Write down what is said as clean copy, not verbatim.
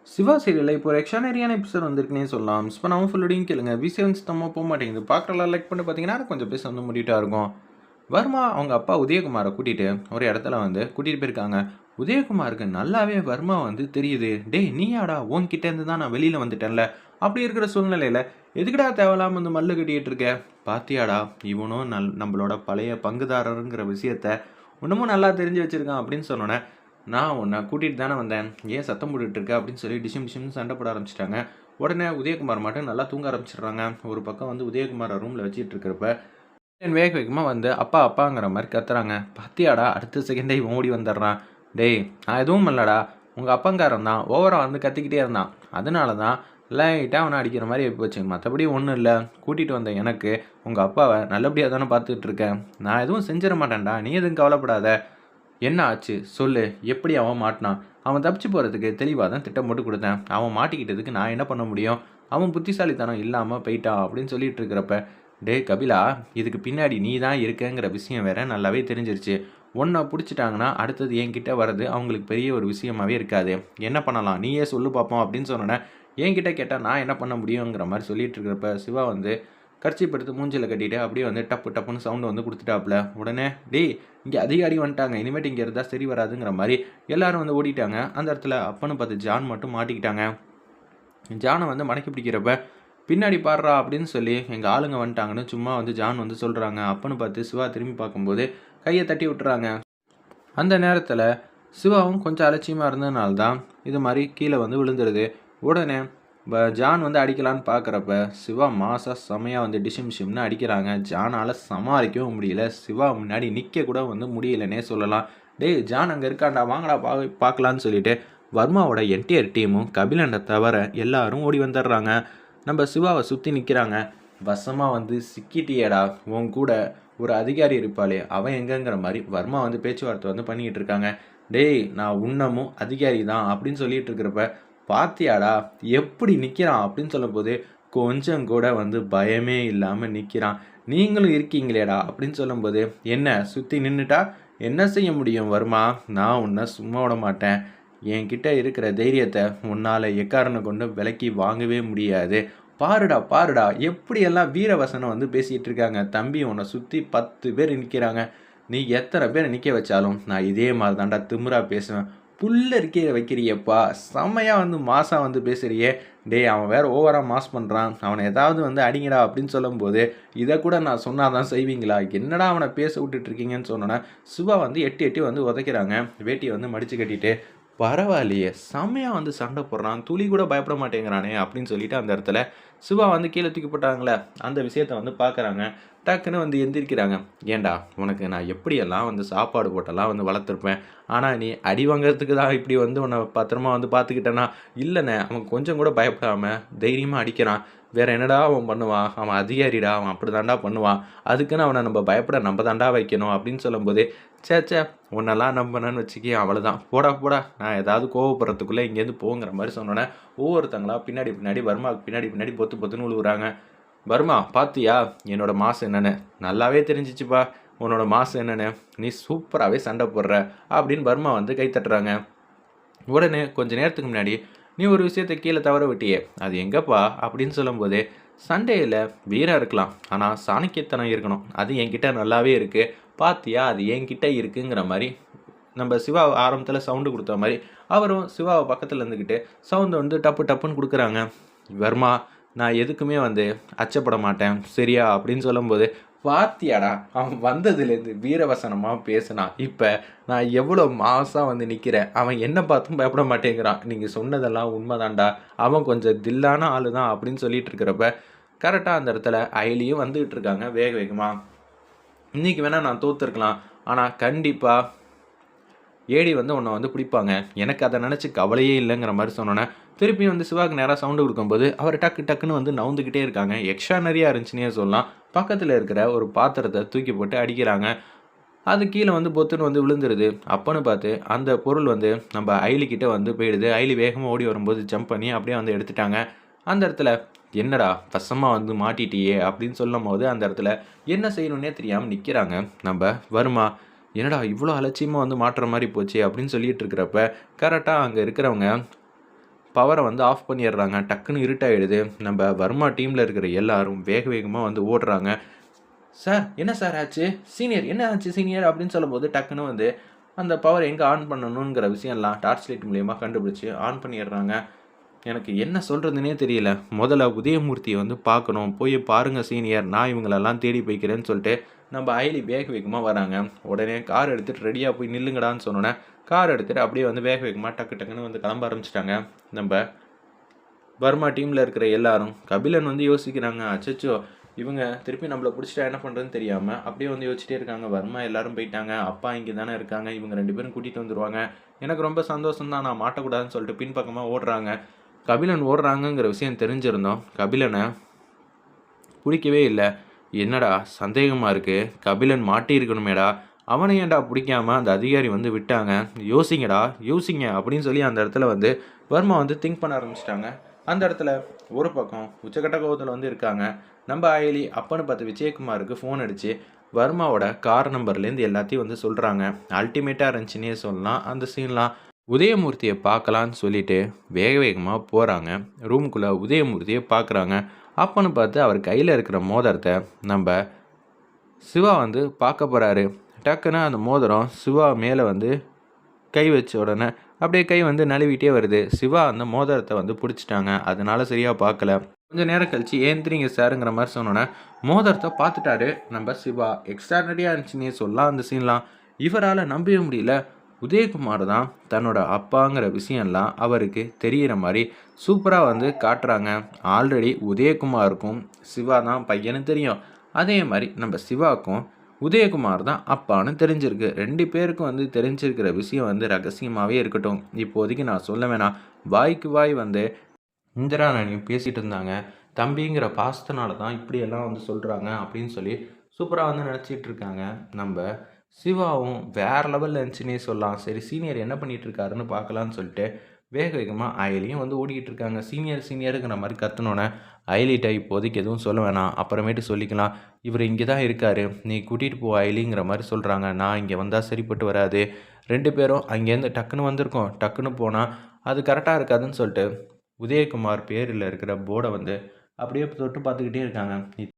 சிவா சீரியல்ல இப்போ ஒரு எக்ஸ்ட்ரானரியான எபிசோட் வந்திருக்குன்னே சொல்லலாம். மிஸ் பண்ணாம ஃபுல்லோடையும் கேளுங்க. விசியம் சுத்தமா போ மாட்டேங்குது. பார்க்குறலாம் லைக் பண்ணி பார்த்தீங்கன்னா, கொஞ்சம் பேச வந்து முடிட்டா இருக்கும். வர்மா அவங்க அப்பா உதயகுமார கூட்டிட்டு ஒரு இடத்துல வந்து கூட்டிட்டு போயிருக்காங்க. உதயகுமாருக்கு நல்லாவே வர்மா வந்து தெரியுது. "டேய் நீயாடா? உன்கிட்ட இருந்து தான் நான் வெளியில வந்துட்டேன்ல." அப்படி இருக்கிற சூழ்நிலையில, "எதுக்குடா தேவையில்லாம வந்து மல்லு கட்டிட்டு இருக்க? பாத்தியாடா? இவனும் நம்மளோட பழைய பங்குதாரருங்கிற விஷயத்த இன்னமும் நல்லா தெரிஞ்சு வச்சிருக்கான்." அப்படின்னு சொன்னோனே, "நான் உன்னை கூட்டிட்டு தானே வந்தேன். ஏன் சத்தம் போட்டுட்டு இருக்க?" அப்படின்னு சொல்லி டிஷிம் டிஷிம்னு சண்டை போட ஆரம்பிச்சுட்டாங்க. உடனே உதயகுமார் மட்டும் நல்லா தூங்க ஆரம்பிச்சிடுறாங்க. ஒரு பக்கம் வந்து உதயகுமாரை ரூமில் வச்சிட்டு இருக்கிறப்ப வேக வேகமா வந்து அப்பா அப்பாங்கிற மாரி கத்துறாங்க. "பாத்தியாடா அடுத்த செகண்டே இவன் ஓடி வந்துடுறான். டேய் நான் எதுவும் பண்ணலடா. உங்க அப்பன்காரன் தான் ஓவரா வந்து கத்திக்கிட்டே இருந்தான். அதனால தான் லைட்டா அவன அடிக்கிற மாரி ஆயிப்போச்சு. மத்தபடி ஒண்ணும் இல்ல. கூட்டிட்டு வந்த எனக்கு உங்க அப்பாவ நல்லபடியா தானே பார்த்துக்கிட்டு இருக்கேன். நான் எதுவும் செஞ்சிட மாட்டேன்டா. நீ எதுவும் கவலைப்படாத. என்ன ஆச்சு? சொல்லு. எப்படி அவன் மாட்டுனான்? அவன் தப்பிச்சு போறதுக்கு தெளிவா தான் திட்டம் போட்டு குடுத்தேன். அவன் மாட்டிக்கிட்டதுக்கு நான் என்ன பண்ண முடியும்? அவன் புத்திசாலித்தனம் இல்லாம போயிட்டான்." அப்படின்னு சொல்லிட்டு இருக்கிறப்ப, "டேய் கபிலா, இதுக்கு பின்னாடி நீ தான் இருக்கங்கிற விஷயம் வேற நல்லாவே தெரிஞ்சிருச்சு. உன்ன புடிச்சுட்டாங்கன்னா, அடுத்தது என்கிட்ட வர்றது அவங்களுக்கு பெரிய ஒரு விஷயமாவே இருக்காது. என்ன பண்ணலாம்? நீயே சொல்லு பாப்போம்." அப்படின்னு சொன்னோனே, என்கிட்ட கேட்டா நான் என்ன பண்ண முடியுங்கிற மாரி சொல்லிட்டு இருக்கிறப்ப, சிவா வந்து கர்ச்சீப் எடுத்து மூஞ்சில கட்டிட்டு அப்படியே வந்து டப்பு டப்புன்னு சவுண்ட் வந்து குடுத்துட்டாப்புல. உடனே, "டேய் இங்க அதிகாரி வந்துட்டாங்க. இனிமேட்டு இங்க இருந்தா சரி வராதுங்கிற மாரி எல்லாரும் வந்து ஓடிட்டாங்க. அந்த இடத்துல அப்பன்னு பார்த்து ஜான் மட்டும் மாட்டிக்கிட்டாங்க. ஜான வந்து மடக்கி பிடிக்கிறப்ப, "பின்னாடி பார்றா" அப்படின்னு சொல்லி எங்க ஆளுங்க வந்துட்டாங்கன்னு சும்மா வந்து ஜான் வந்து சொல்றாங்க. அப்பன்னு பார்த்து சிவா திரும்பி பார்க்கும்போது கைய தட்டி விட்டுறாங்க. அந்த நேரத்துல சிவாவும் கொஞ்சம் அலட்சியமா இருந்ததுனால தான் இது மாரி கீழ வந்து விழுந்துருது. உடனே ஜான் வந்து அடிக்கலான்னு பார்க்குறப்ப, சிவா மாஸா செமையா வந்து டிஷிம் டிஷிம்னு அடிக்கிறாங்க. ஜானால சமாளிக்கவும் முடியல. சிவா முன்னாடி நிக்க கூட வந்து முடியலன்னே சொல்லலாம். "டேய் ஜான் அங்க இருக்கான்டா, வாங்கடா பார்க்கலான்னு" சொல்லிட்டு வர்மாவோட என்டையர் டீமும் கபிலனை தவிர எல்லாரும் ஓடி வந்துடுறாங்க. நம்ம சிவாவை சுத்தி நிக்கிறாங்க. "வசமா வந்து சிக்கிட்டியேடா, உன் கூட ஒரு அதிகாரி இருப்பாளே, அவன் எங்கங்கிற மாரி வர்மா வந்து பேச்சுவார்த்தை வந்து பண்ணிக்கிட்டு இருக்காங்க. "டேய் நான் உன்னமும் அதிகாரி தான்" அப்படின்னு சொல்லிட்டு இருக்கிறப்ப, "பாத்தியாடா எப்படி நிக்கிறான்?" அப்படின்னு சொல்லும்போது, கொஞ்சம் கூட வந்து பயமே இல்லாம நிக்கிறான். "நீங்களும் இருக்கீங்களேடா" அப்படின்னு சொல்லும்போது, "என்ன சுத்தி நின்னுட்டா என்ன செய்ய முடியும் வர்மா? நான் உன்னை சும்மா விட மாட்டேன். என்கிட்ட இருக்கிற தைரியத்தை உன்னால எக்காரணம் கொண்டும் விலைக்கு வாங்கவே முடியாது. பாருடா பாருடா எப்படியெல்லாம் வீரவசனம் வந்து பேசிட்டு இருக்காங்க. தம்பி உன்னை சுத்தி 10 பேர் நிற்கிறாங்க. நீ எத்தனை பேரை நிற்க வச்சாலும் நான் இதே மாதிரி தான்டா திமிரா பேசுவேன். புல்ல இருக்க வைக்கிறியேப்பா, செம்மையா வந்து மாசா வந்து பேசுறியே. டேய் அவன் வேற ஓவரா மாஸ் பண்றான். அவனை ஏதாவது வந்து அடிங்கடா" அப்படின்னு சொல்லும்போது, "இதை கூட நான் சொன்னாதான் செய்வீங்களா? என்னடா அவனை பேச விட்டுட்டு இருக்கீங்கன்னு" சொன்னோன்னே, சிவா வந்து எட்டி எட்டி வந்து உதைக்கிறாங்க. வேட்டியை வந்து மடிச்சு கட்டிட்டு, "பரவாயில்லையே! செம்மையா வந்து சண்டை போடுறான். துளி கூட பயப்பட மாட்டேங்கிறானே!" அப்படின்னு சொல்லிட்டு அந்த இடத்துல சிவா வந்து கீழ தூக்கி போட்டாங்கல்ல, அந்த விஷயத்த வந்து பார்க்குறாங்க. டக்குன்னு வந்து எந்திரிக்கிறாங்க. "ஏன்டா! உனக்கு நான் எப்படியெல்லாம் வந்து சாப்பாடு போட்டெல்லாம் வந்து வளர்த்துருப்பேன். ஆனா நீ அடி வாங்குறதுக்கு தான் இப்படி வந்து உன்ன பத்திரமா வந்து பார்த்துக்கிட்டேனா?" "இல்லண்ணே, அவன் கொஞ்சம் கூட பயப்படாம தைரியமா அடிக்கிறான். வேற என்னடா அவன் பண்ணுவான்? அவன் அதிகாரிடா. அவன் அப்படிதான்டா பண்ணுவான். அதுக்குன்னு அவன பயப்பட நம்ம தான்டா வைக்கணும்." அப்படின்னு சொல்லும்போது, "ச்சே ச்சே! உன்னெல்லாம் நம்புனேன்னு வச்சுக்கயேன் அவ்வளோதான். போடா போடா! நான் ஏதாவது கோவப்படுறதுக்குள்ள இங்கேருந்து போங்கிற" மாரி சொன்னோனே, ஒவ்வொருத்தங்களா பின்னாடி பின்னாடி வர்மாவுக்கு பின்னாடி பின்னாடி பொத்து பொத்துன்னு விழுகுறாங்க. "வர்மா பாத்தியா என்னோட மாஸ் என்னன்னு? நல்லாவே தெரிஞ்சிச்சுப்பா உன்னோட மாஸ் என்னன்னு. நீ சூப்பராவே சண்டை போடுற" அப்படின்னு வர்மா வந்து கை தட்டுறாங்க. உடனே கொஞ்ச நேரத்துக்கு முன்னாடி, "நீ ஒரு விஷயத்த கீழ தவற விட்டியே, அது எங்கப்பா?" அப்படின்னு சொல்லும்போது, "சண்டையில வீரம் இருக்கலாம். ஆனா சாணக்கியத்தனம் இருக்கணும். அது என்கிட்ட நல்லாவே இருக்கு. பாத்தியா அது என்கிட்ட இருக்குங்கிற" மாரி நம்ம சிவா ஆரம்பத்துல சவுண்ட் குடுத்த மாரி, அவரும் சிவாவ பக்கத்துல இருந்துகிட்டு சவுண்ட் வந்து டப்பு டப்புன்னு குடுக்குறாங்க. "வர்மா, நான் எதுக்குமே வந்து அச்சப்பட மாட்டேன். சரியா?" அப்படின்னு சொல்லும்போது, "பாத்தியாடா அவன் வந்ததுலேருந்து வீரவசனமா பேசுனான். இப்ப நான் எவ்வளோ மாஸா வந்து நிக்கிறேன். அவன் என்ன பார்த்தும் பயப்பட மாட்டேங்கிறான். நீங்க சொன்னதெல்லாம் உண்மதான்டா. அவன் கொஞ்சம் தில்லான ஆளு தான்." அப்படின்னு சொல்லிட்டு இருக்கிறப்ப, கரெக்ட்டா அந்த இடத்துல அயலியும் வந்துகிட்டு இருக்காங்க வேக வேகமா. "இன்னைக்கு வேணா நான் தோத்துருக்கலாம். ஆனா கண்டிப்பா ஏடி வந்து உன்னை வந்து பிடிப்பாங்க. எனக்கு அதை நினச்சி கவலையே இல்லைங்கிற மாதிரி சொன்னோன்னே, திருப்பியும் வந்து சிவாவுக்கு நேராக சவுண்டு கொடுக்கும்போது, அவர் டக்கு டக்குன்னு வந்து நவுந்துக்கிட்டே இருக்காங்க. எக்ஸ்ட்ரானரியாக இருந்துச்சுன்னே சொல்லலாம். பக்கத்தில் இருக்கிற ஒரு பாத்திரத்தை தூக்கி போட்டு அடிக்கிறாங்க. அது கீழே வந்து பொத்துன்னு வந்து விழுந்துருது. அப்பன்னு பார்த்து அந்த பொருள் வந்து நம்ம ஐலிக்கிட்ட வந்து போயிடுது. ஐலி வேகமாக ஓடி வரும்போது ஜம்ப் பண்ணி அப்படியே வந்து எடுத்துட்டாங்க. அந்த இடத்துல, "என்னடா வசமாக வந்து மாட்டிட்டியே" அப்படின்னு சொல்லும்போது, அந்த இடத்துல என்ன செய்யணுன்னே தெரியாமல் நிற்கிறாங்க நம்ம வருமா. "என்னடா இவ்வளோ அலட்சியமாக வந்து மாட்டுற மாதிரி போச்சு" அப்படின்னு சொல்லிட்டு இருக்கிறப்ப, கரெக்டாக அங்கே இருக்கிறவங்க, பவரை வந்து ஆஃப் பண்ணிடுறாங்க. டக்குன்னு இருட்டாயிடுது. நம்ம வர்மா டீமில் இருக்கிற எல்லாரும் வேக வேகமாக வந்து ஓடுறாங்க. சார் என்ன சார் ஆச்சு? சீனியர் என்ன ஆச்சு சீனியர் அப்படின்னு சொல்லும்போது டக்குன்னு வந்து அந்த பவர் எங்கே ஆன் பண்ணணுங்கிற விஷயம்லாம் டார்ச் லைட் மூலியமாக கண்டுபிடிச்சி ஆன் பண்ணிடுறாங்க. எனக்கு என்ன சொல்கிறதுனே தெரியல. முதல்ல உதயமூர்த்தியை வந்து பார்க்கணும். போய் பாருங்கள் சீனியர், நான் இவங்களெல்லாம் தேடி போய்க்கிறேன்னு சொல்லிட்டு நம்ம அயலி வேக வேகமாக வராங்க. உடனே கார் எடுத்துகிட்டு ரெடியாக போய் நில்லுங்கடான்னு சொன்னோன்னே கார் எடுத்துகிட்டு அப்படியே வந்து வேக வேகமாக டக்குன்னு வந்து கிளம்ப ஆரம்பிச்சிட்டாங்க. நம்ம வர்மா டீமில் இருக்கிற எல்லாரும் கபிலன் வந்து யோசிக்கிறாங்க, அச்சச்சோ இவங்க திருப்பி நம்மளை பிடிச்சிட்டா என்ன பண்ணுறதுன்னு தெரியாமல் அப்படியே வந்து யோசிச்சிட்டே இருக்காங்க. வர்மா எல்லாரும் போயிட்டாங்க, அப்பா இங்கே தானே இருக்காங்க, இவங்க 2 பேரும் கூட்டிகிட்டு வந்துடுவாங்க, எனக்கு ரொம்ப சந்தோஷம் தான், நான் மாட்டக்கூடாதுன்னு சொல்லிட்டு பின்பக்கமாக ஓடுறாங்க. கபிலன் ஓடுறாங்கங்கிற விஷயம் தெரிஞ்சிருந்தோம். கபிலனை பிடிக்கவே இல்லை. என்னடா சந்தேகமாக இருக்குது, கபிலன் மாட்டியிருக்கணுமேடா, அவனை ஏன்டா பிடிக்காம அந்த அதிகாரி வந்து விட்டாங்க, யோசிங்கடா யோசிங்க அப்படின்னு சொல்லி அந்த இடத்துல வந்து வர்மா வந்து திங்க் பண்ண ஆரம்பிச்சிட்டாங்க. அந்த இடத்துல ஒரு பக்கம் உச்சக்கட்ட கோபத்தில் வந்து இருக்காங்க. நம்ம அயலி அப்பன்னு பார்த்து விஜயகுமாருக்கு ஃபோன் அடித்து வர்மாவோட கார் நம்பர்லேருந்து எல்லாத்தையும் வந்து சொல்கிறாங்க. அல்டிமேட்டாக இருந்துச்சுன்னே சொல்லலாம் அந்த சீன்லாம். உதயமூர்த்தியை பார்க்கலான்னு சொல்லிட்டு வேக வேகமாக போகிறாங்க. ரூமுக்குள்ளே உதயமூர்த்தியை பார்க்குறாங்க. அப்பன்னு பார்த்து அவர் கையில் இருக்கிற மோதிரத்தை நம்ம சிவா வந்து பார்க்க போகிறாரு. டக்குன்னு அந்த மோதிரம் சிவா மேலே வந்து கை வச்ச உடனே அப்படியே கை வந்து நழுவிட்டே வருது. சிவா அந்த மோதிரத்தை வந்து பிடிச்சிட்டாங்க. அதனால சரியாக பார்க்கல. கொஞ்சம் நேரம் கழிச்சு ஏந்திரிங்க சாருங்கிற மாதிரி சொன்னோன்னே மோதிரத்தை பார்த்துட்டாரு நம்ம சிவா. எக்ஸ்ட்ரானரியாக இருந்துச்சுன்னே சொல்லலாம் அந்த சீன்லாம். இவரால் நம்பவே முடியல. உதயகுமார் தான் தன்னோட அப்பாங்கிற விஷயம்லாம் அவருக்கு தெரிகிற மாதிரி சூப்பராக வந்து காட்டுறாங்க. ஆல்ரெடி உதயகுமாருக்கும் சிவா தான் பையனு தெரியும். அதே மாதிரி நம்ம சிவாவுக்கும் உதயகுமார் தான் அப்பான்னு தெரிஞ்சிருக்கு. 2 பேருக்கும் வந்து தெரிஞ்சிருக்கிற விஷயம் வந்து ரகசியமாகவே இருக்கட்டும். இப்போதைக்கு நான் சொல்ல வேணாம். வாய்க்கு வாய் வந்து இந்திரா ராணியும் பேசிகிட்டு இருந்தாங்க. தம்பிங்கிற பாசத்தினால தான் இப்படியெல்லாம் வந்து சொல்கிறாங்க அப்படின்னு சொல்லி சூப்பராக வந்து நினச்சிட்டு இருக்காங்க. நம்ம சிவாவும் வேறு லெவலில் இருந்துச்சுன்னே சொல்லலாம். சரி சீனியர் என்ன பண்ணிகிட்டு இருக்காருன்னு பார்க்கலான்னு சொல்லிட்டு வேக வேகமாக அயலியும் வந்து ஓடிக்கிட்டு இருக்காங்க. சீனியருங்கிற மாதிரி கத்துனோன்னே அயலிட்ட இப்போதைக்கு எதுவும் சொல்ல வேணாம், அப்புறமேட்டு சொல்லிக்கலாம், இவர் இங்கே தான் இருக்கார், நீ கூட்டிகிட்டு போ அயலிங்கிற மாதிரி சொல்கிறாங்க. நான் இங்கே வந்தால் சரிப்பட்டு வராது, 2 பேரும் அங்கேருந்து டக்குன்னு வந்திருக்கோம், டக்குன்னு போனால் அது கரெக்டாக இருக்காதுன்னு சொல்லிட்டு உதயகுமார் பேரில் இருக்கிற போர்டை வந்து அப்படியே தொட்டு பார்த்துக்கிட்டே இருக்காங்க.